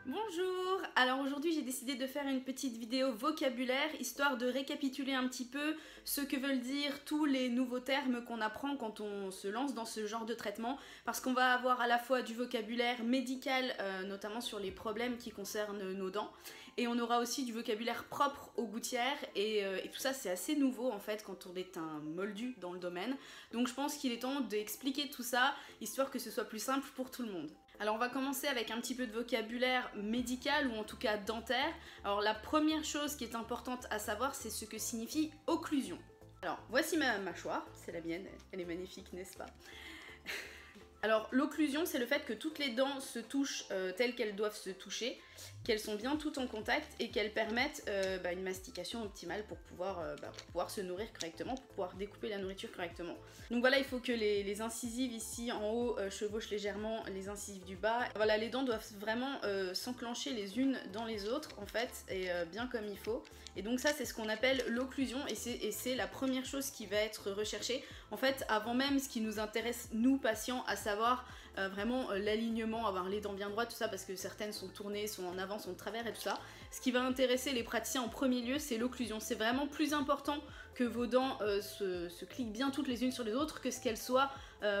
Bonjour! Alors aujourd'hui j'ai décidé de faire une petite vidéo vocabulaire histoire de récapituler un petit peu ce que veulent dire tous les nouveaux termes qu'on apprend quand on se lance dans ce genre de traitement, parce qu'on va avoir à la fois du vocabulaire médical, notamment sur les problèmes qui concernent nos dents, et on aura aussi du vocabulaire propre aux gouttières, et tout ça c'est assez nouveau en fait quand on est un moldu dans le domaine, donc je pense qu'il est temps d'expliquer tout ça, histoire que ce soit plus simple pour tout le monde. Alors on va commencer avec un petit peu de vocabulaire médical ou en tout cas dentaire. Alors la première chose qui est importante à savoir, c'est ce que signifie occlusion. Alors voici ma mâchoire, c'est la mienne, elle est magnifique, n'est-ce pas? Alors l'occlusion, c'est le fait que toutes les dents se touchent telles qu'elles doivent se toucher, qu'elles sont bien toutes en contact et qu'elles permettent une mastication optimale pour pouvoir se nourrir correctement, pour pouvoir découper la nourriture correctement. Donc voilà, il faut que les incisives ici en haut chevauchent légèrement les incisives du bas. Voilà, les dents doivent vraiment s'enclencher les unes dans les autres en fait, et bien comme il faut. Et donc ça c'est ce qu'on appelle l'occlusion, et c'est la première chose qui va être recherchée en fait avant même ce qui nous intéresse nous patients, à savoir vraiment l'alignement, avoir les dents bien droites, tout ça, parce que certaines sont tournées, sont en avant, sont de travers et tout ça. Ce qui va intéresser les praticiens en premier lieu, c'est l'occlusion. C'est vraiment plus important que vos dents se cliquent bien toutes les unes sur les autres que ce qu'elles soient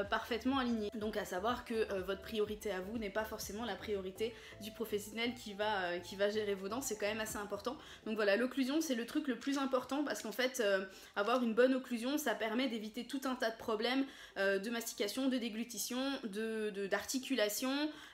parfaitement alignées. Donc à savoir que votre priorité à vous n'est pas forcément la priorité du professionnel qui va gérer vos dents, c'est quand même assez important. Donc voilà, l'occlusion c'est le truc le plus important, parce qu'en fait avoir une bonne occlusion ça permet d'éviter tout un tas de problèmes de mastication, de déglutition, d'articulation,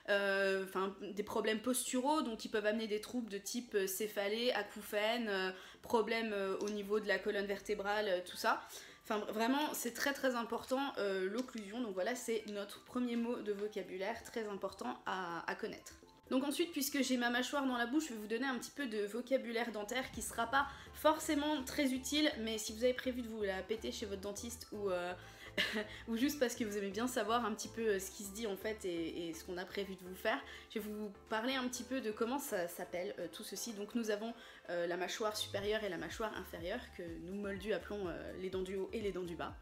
des problèmes posturaux, donc qui peuvent amener des troubles de type céphalée, acouphènes, problèmes au niveau de la colonne vertébrale, tout ça. Enfin vraiment c'est très très important l'occlusion, donc voilà c'est notre premier mot de vocabulaire très important à connaître. Donc ensuite, puisque j'ai ma mâchoire dans la bouche, je vais vous donner un petit peu de vocabulaire dentaire qui sera pas forcément très utile, mais si vous avez prévu de vous la péter chez votre dentiste ou ou juste parce que vous aimez bien savoir un petit peu ce qui se dit en fait et ce qu'on a prévu de vous faire, je vais vous parler un petit peu de comment ça s'appelle tout ceci. Donc nous avons la mâchoire supérieure et la mâchoire inférieure, que nous moldus appelons les dents du haut et les dents du bas.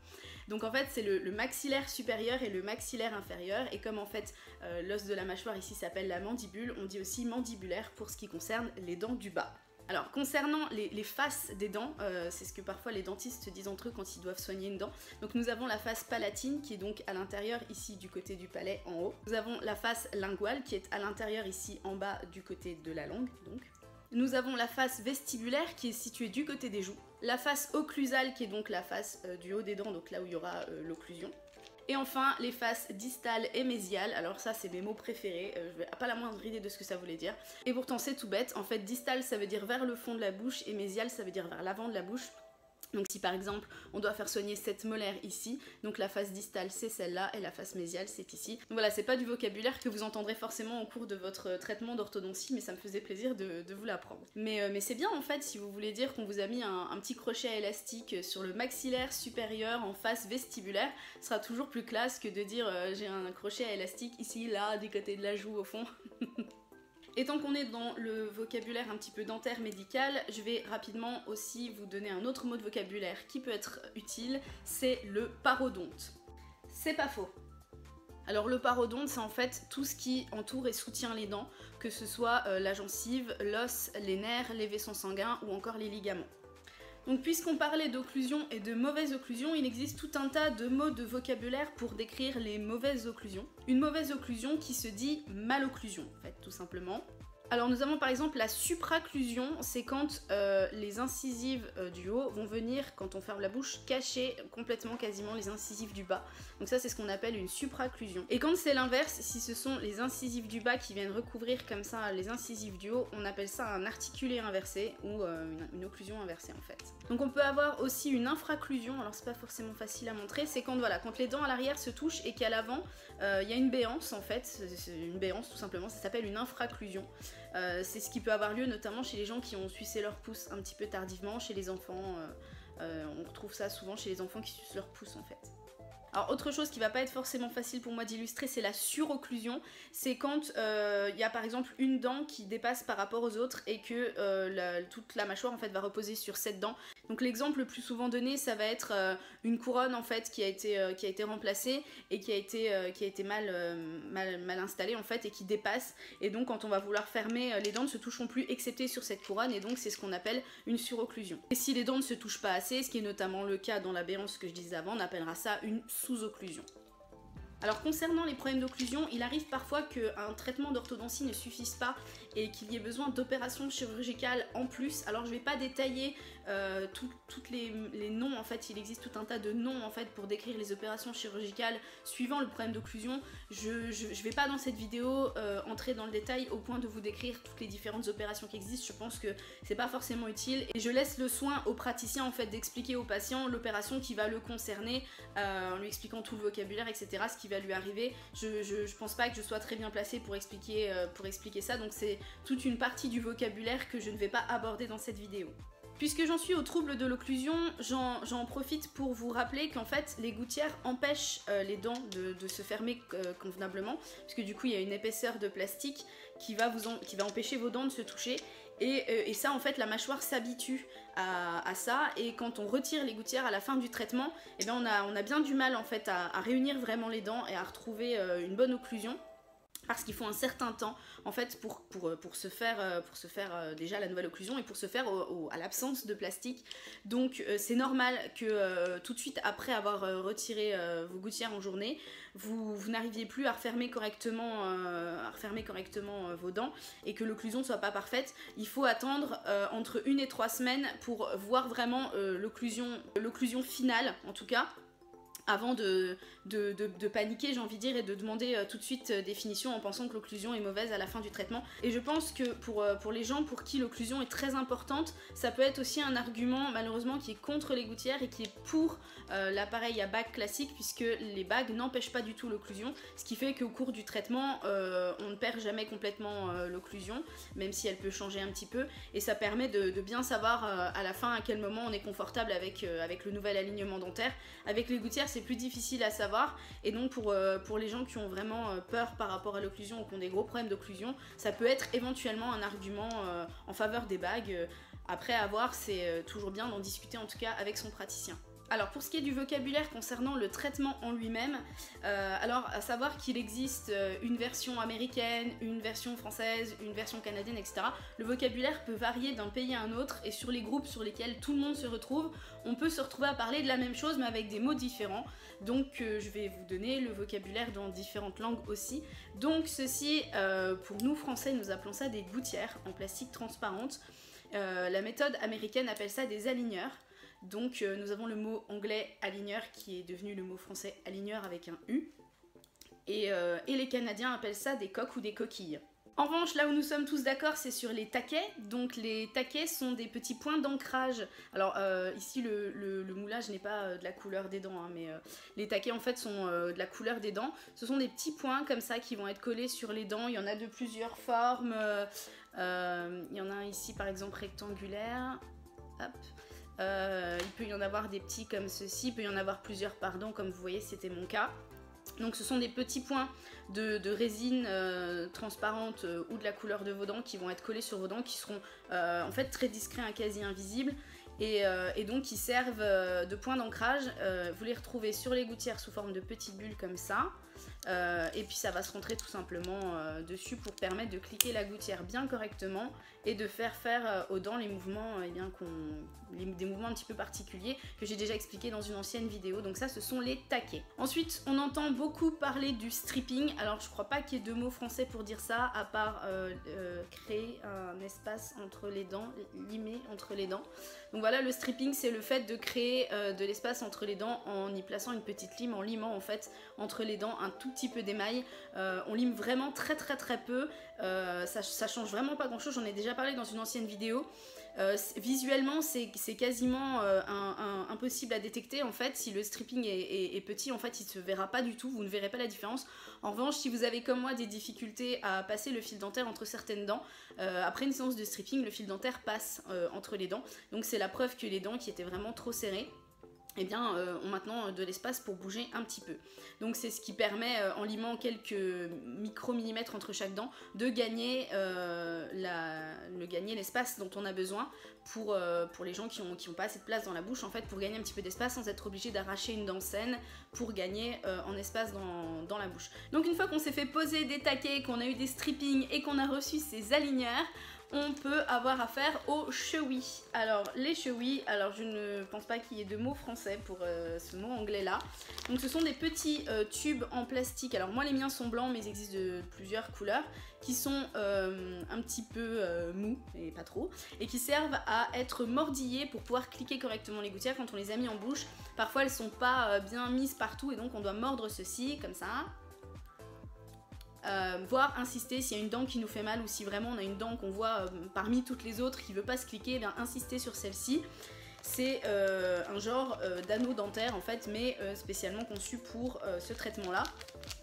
Donc en fait c'est le maxillaire supérieur et le maxillaire inférieur, et comme en fait l'os de la mâchoire ici s'appelle la mandibule, on dit aussi mandibulaire pour ce qui concerne les dents du bas. Alors concernant les faces des dents, c'est ce que parfois les dentistes disent entre eux quand ils doivent soigner une dent. Donc nous avons la face palatine qui est donc à l'intérieur ici du côté du palais en haut. Nous avons la face linguale qui est à l'intérieur ici en bas du côté de la langue donc. Nous avons la face vestibulaire qui est située du côté des joues. La face occlusale qui est donc la face du haut des dents, donc là où il y aura l'occlusion. Et enfin, les faces distales et mésiales, alors ça c'est mes mots préférés, je n'ai pas la moindre idée de ce que ça voulait dire. Et pourtant c'est tout bête, en fait distal ça veut dire vers le fond de la bouche et mésial ça veut dire vers l'avant de la bouche. Donc si par exemple on doit faire soigner cette molaire ici, donc la face distale c'est celle-là et la face mésiale c'est ici. Donc voilà, c'est pas du vocabulaire que vous entendrez forcément au cours de votre traitement d'orthodontie, mais ça me faisait plaisir de vous l'apprendre. Mais c'est bien en fait si vous voulez dire qu'on vous a mis un petit crochet élastique sur le maxillaire supérieur en face vestibulaire, ce sera toujours plus classe que de dire j'ai un crochet élastique ici, là, du côté de la joue au fond. Et tant qu'on est dans le vocabulaire un petit peu dentaire médical, je vais rapidement aussi vous donner un autre mot de vocabulaire qui peut être utile, c'est le parodonte. C'est pas faux. Alors le parodonte c'est en fait tout ce qui entoure et soutient les dents, que ce soit la gencive, l'os, les nerfs, les vaisseaux sanguins ou encore les ligaments. Donc puisqu'on parlait d'occlusion et de mauvaise occlusion, il existe tout un tas de mots de vocabulaire pour décrire les mauvaises occlusions. Une mauvaise occlusion qui se dit malocclusion, en fait, tout simplement. Alors nous avons par exemple la supraclusion, c'est quand les incisives du haut vont venir, quand on ferme la bouche, cacher complètement quasiment les incisives du bas. Donc ça c'est ce qu'on appelle une supraclusion. Et quand c'est l'inverse, si ce sont les incisives du bas qui viennent recouvrir comme ça les incisives du haut, on appelle ça un articulé inversé ou une occlusion inversée en fait. Donc on peut avoir aussi une infraclusion, alors c'est pas forcément facile à montrer, c'est quand voilà, quand les dents à l'arrière se touchent et qu'à l'avant il y a une béance en fait, c'est une béance tout simplement, ça s'appelle une infraclusion. C'est ce qui peut avoir lieu notamment chez les gens qui ont sucé leur pouce un petit peu tardivement, chez les enfants, on retrouve ça souvent chez les enfants qui sucent leur pouce en fait. Alors autre chose qui va pas être forcément facile pour moi d'illustrer, c'est la surocclusion. C'est quand il y a par exemple une dent qui dépasse par rapport aux autres et que toute la mâchoire en fait va reposer sur cette dent. Donc l'exemple le plus souvent donné, ça va être une couronne en fait qui a été remplacée et qui a été mal installée en fait et qui dépasse. Et donc quand on va vouloir fermer, les dents ne se toucheront plus excepté sur cette couronne, et donc c'est ce qu'on appelle une surocclusion. Et si les dents ne se touchent pas assez, ce qui est notamment le cas dans l'aberrance que je disais avant, on appellera ça une sous-occlusion. Alors concernant les problèmes d'occlusion, il arrive parfois qu'un traitement d'orthodontie ne suffise pas et qu'il y ait besoin d'opérations chirurgicales en plus. Alors je ne vais pas détailler tous les noms, en fait il existe tout un tas de noms en fait pour décrire les opérations chirurgicales suivant le problème d'occlusion. Je ne vais pas dans cette vidéo entrer dans le détail au point de vous décrire toutes les différentes opérations qui existent, je pense que c'est pas forcément utile et je laisse le soin au praticien en fait d'expliquer au patient l'opération qui va le concerner en lui expliquant tout le vocabulaire, etc., ce qui va lui arriver. Je pense pas que je sois très bien placée pour expliquer ça, donc c'est toute une partie du vocabulaire que je ne vais pas aborder dans cette vidéo. Puisque j'en suis au trouble de l'occlusion, j'en profite pour vous rappeler qu'en fait les gouttières empêchent les dents de se fermer convenablement, puisque du coup il y a une épaisseur de plastique qui va empêcher vos dents de se toucher. Et ça en fait la mâchoire s'habitue à ça, et quand on retire les gouttières à la fin du traitement, eh bien on a bien du mal en fait à réunir vraiment les dents et à retrouver une bonne occlusion. Parce qu'il faut un certain temps en fait pour se faire déjà la nouvelle occlusion et pour se faire à l'absence de plastique. Donc c'est normal que tout de suite après avoir retiré vos gouttières en journée, vous n'arriviez plus à refermer correctement, vos dents et que l'occlusion ne soit pas parfaite. Il faut attendre entre 1 et 3 semaines pour voir vraiment l'occlusion finale en tout cas, avant de paniquer, j'ai envie de dire, et de demander tout de suite des finitions en pensant que l'occlusion est mauvaise à la fin du traitement. Et je pense que pour les gens pour qui l'occlusion est très importante, ça peut être aussi un argument malheureusement qui est contre les gouttières et qui est pour l'appareil à bague classique, puisque les bagues n'empêchent pas du tout l'occlusion, ce qui fait qu'au cours du traitement, on ne perd jamais complètement l'occlusion, même si elle peut changer un petit peu, et ça permet de bien savoir à la fin à quel moment on est confortable avec le nouvel alignement dentaire. Avec les gouttières, c'est plus difficile à savoir, et donc pour les gens qui ont vraiment peur par rapport à l'occlusion ou qui ont des gros problèmes d'occlusion, ça peut être éventuellement un argument en faveur des bagues. Après avoir, c'est toujours bien d'en discuter en tout cas avec son praticien. Alors pour ce qui est du vocabulaire concernant le traitement en lui-même, alors à savoir qu'il existe une version américaine, une version française, une version canadienne, etc. Le vocabulaire peut varier d'un pays à un autre, et sur les groupes sur lesquels tout le monde se retrouve, on peut se retrouver à parler de la même chose mais avec des mots différents. Donc je vais vous donner le vocabulaire dans différentes langues aussi. Donc ceci, pour nous français, nous appelons ça des gouttières en plastique transparente. La méthode américaine appelle ça des aligneurs. Donc nous avons le mot anglais aligneur qui est devenu le mot français aligneur avec un U. Et les Canadiens appellent ça des coques ou des coquilles. En revanche, là où nous sommes tous d'accord, c'est sur les taquets. Donc les taquets sont des petits points d'ancrage. Alors ici le moulage n'est pas de la couleur des dents, hein, mais les taquets en fait sont de la couleur des dents. Ce sont des petits points comme ça qui vont être collés sur les dents. Il y en a de plusieurs formes. Il y en a un ici par exemple rectangulaire. Hop. Il peut y en avoir des petits comme ceci, il peut y en avoir plusieurs, pardon, comme vous voyez c'était mon cas. Donc ce sont des petits points de résine transparente ou de la couleur de vos dents qui vont être collés sur vos dents, qui seront en fait très discrets, quasi invisibles, et donc qui servent de point d'ancrage. Vous les retrouvez sur les gouttières sous forme de petites bulles comme ça. Et puis ça va se rentrer tout simplement dessus pour permettre de cliquer la gouttière bien correctement et de faire aux dents les mouvements, des mouvements un petit peu particuliers que j'ai déjà expliqué dans une ancienne vidéo. Donc ça, ce sont les taquets. Ensuite, on entend beaucoup parler du stripping. Alors je crois pas qu'il y ait de mots français pour dire ça, à part créer un espace entre les dents, limer entre les dents. Donc voilà, le stripping, c'est le fait de créer de l'espace entre les dents en y plaçant une petite lime, en limant en fait entre les dents un tout petit peu d'émail. On lime vraiment très peu, ça change vraiment pas grand chose, j'en ai déjà parlé dans une ancienne vidéo. Visuellement c'est quasiment impossible à détecter en fait. Si le stripping est petit, en fait il se verra pas du tout, vous ne verrez pas la différence. En revanche, si vous avez comme moi des difficultés à passer le fil dentaire entre certaines dents, après une séance de stripping, le fil dentaire passe entre les dents, donc c'est la preuve que les dents qui étaient vraiment trop serrées eh bien, ont maintenant de l'espace pour bouger un petit peu. Donc c'est ce qui permet, en limant quelques micro-millimètres entre chaque dent, de gagner l'espace dont on a besoin pour les gens qui ont pas assez de place dans la bouche, en fait, pour gagner un petit peu d'espace sans être obligé d'arracher une dent saine pour gagner en espace dans la bouche. Donc une fois qu'on s'est fait poser des taquets, qu'on a eu des strippings et qu'on a reçu ces aligneurs, on peut avoir affaire aux chouïs. Alors les chouïs, alors je ne pense pas qu'il y ait de mot français pour ce mot anglais là. Donc ce sont des petits tubes en plastique, alors moi les miens sont blancs mais ils existent de plusieurs couleurs, qui sont un petit peu mous, et pas trop, et qui servent à être mordillés pour pouvoir cliquer correctement les gouttières quand on les a mis en bouche. Parfois elles sont pas bien mises partout et donc on doit mordre ceci comme ça. Voire insister s'il y a une dent qui nous fait mal ou si vraiment on a une dent qu'on voit parmi toutes les autres qui veut pas se cliquer, eh bien insister sur celle-ci. C'est un genre d'anneau dentaire en fait, mais spécialement conçu pour ce traitement là.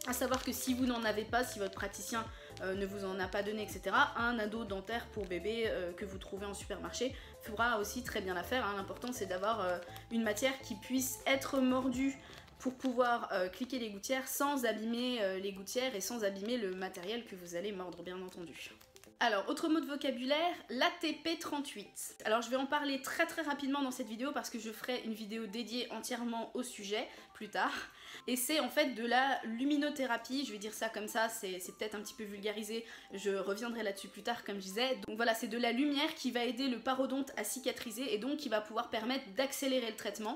À savoir que si vous n'en avez pas, si votre praticien ne vous en a pas donné, etc., un anneau dentaire pour bébé que vous trouvez en supermarché fera aussi très bien l'affaire, hein. L'important c'est d'avoir une matière qui puisse être mordue pour pouvoir cliquer les gouttières sans abîmer les gouttières et sans abîmer le matériel que vous allez mordre, bien entendu. Alors, autre mot de vocabulaire, l'ATP38. Alors je vais en parler très rapidement dans cette vidéo parce que je ferai une vidéo dédiée entièrement au sujet plus tard. Et c'est en fait de la luminothérapie, je vais dire ça comme ça, c'est peut-être un petit peu vulgarisé, je reviendrai là-dessus plus tard comme je disais. Donc voilà, c'est de la lumière qui va aider le parodonte à cicatriser et donc qui va pouvoir permettre d'accélérer le traitement.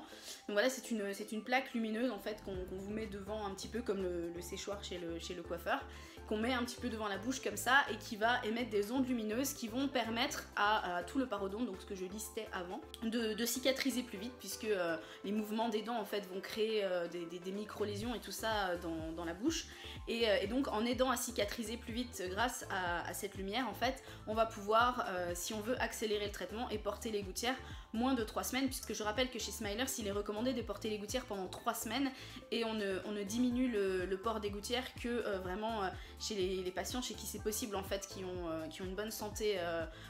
Donc voilà, c'est une plaque lumineuse en fait qu'on vous met devant un petit peu comme le séchoir chez le coiffeur, qu'on met un petit peu devant la bouche comme ça et qui va émettre des ondes lumineuses qui vont permettre à tout le parodonte, donc ce que je listais avant, de cicatriser plus vite puisque les mouvements des dents en fait vont créer des micro-lésions et tout ça dans la bouche et donc en aidant à cicatriser plus vite grâce à cette lumière en fait on va pouvoir si on veut accélérer le traitement et porter les gouttières moins de 3 semaines, puisque je rappelle que chez Smilers il est recommandé de porter les gouttières pendant 3 semaines et on ne diminue le port des gouttières que vraiment chez les patients chez qui c'est possible en fait, qui ont une bonne santé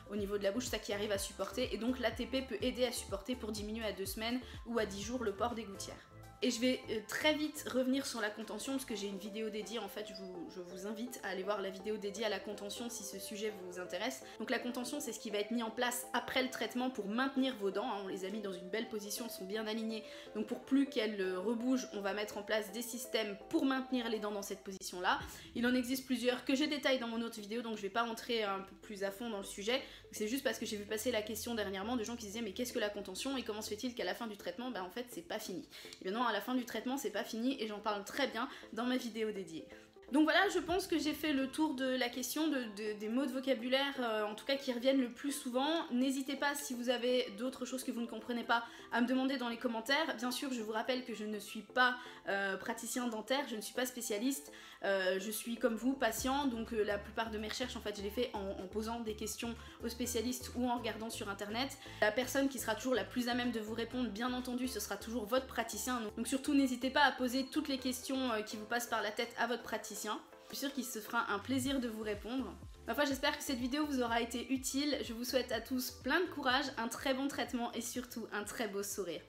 au niveau de la bouche, ça qui arrive à supporter, et donc l'ATP peut aider à supporter pour diminuer à 2 semaines ou à 10 jours le port des gouttières. Et je vais très vite revenir sur la contention parce que j'ai une vidéo dédiée, en fait je vous invite à aller voir la vidéo dédiée à la contention si ce sujet vous intéresse. Donc la contention c'est ce qui va être mis en place après le traitement pour maintenir vos dents, hein. On les a mis dans une belle position, elles sont bien alignées, donc pour plus qu'elles rebougent on va mettre en place des systèmes pour maintenir les dents dans cette position là. Il en existe plusieurs que je détaille dans mon autre vidéo donc je vais pas rentrer un peu plus à fond dans le sujet, c'est juste parce que j'ai vu passer la question dernièrement de gens qui disaient mais qu'est-ce que la contention et comment se fait-il qu'à la fin du traitement, en fait c'est pas fini. Et bien non, à la fin du traitement c'est pas fini et j'en parle très bien dans ma vidéo dédiée. Donc voilà, je pense que j'ai fait le tour de la question des mots de vocabulaire, en tout cas qui reviennent le plus souvent. N'hésitez pas, si vous avez d'autres choses que vous ne comprenez pas, à me demander dans les commentaires. Bien sûr, je vous rappelle que je ne suis pas praticien dentaire, je ne suis pas spécialiste, je suis comme vous, patient, donc la plupart de mes recherches, en fait, je les fais en posant des questions aux spécialistes ou en regardant sur internet. La personne qui sera toujours la plus à même de vous répondre, bien entendu, ce sera toujours votre praticien. Donc surtout, n'hésitez pas à poser toutes les questions qui vous passent par la tête à votre praticien. Je suis sûre qu'il se fera un plaisir de vous répondre. Ma foi, j'espère que cette vidéo vous aura été utile. Je vous souhaite à tous plein de courage, un très bon traitement et surtout un très beau sourire.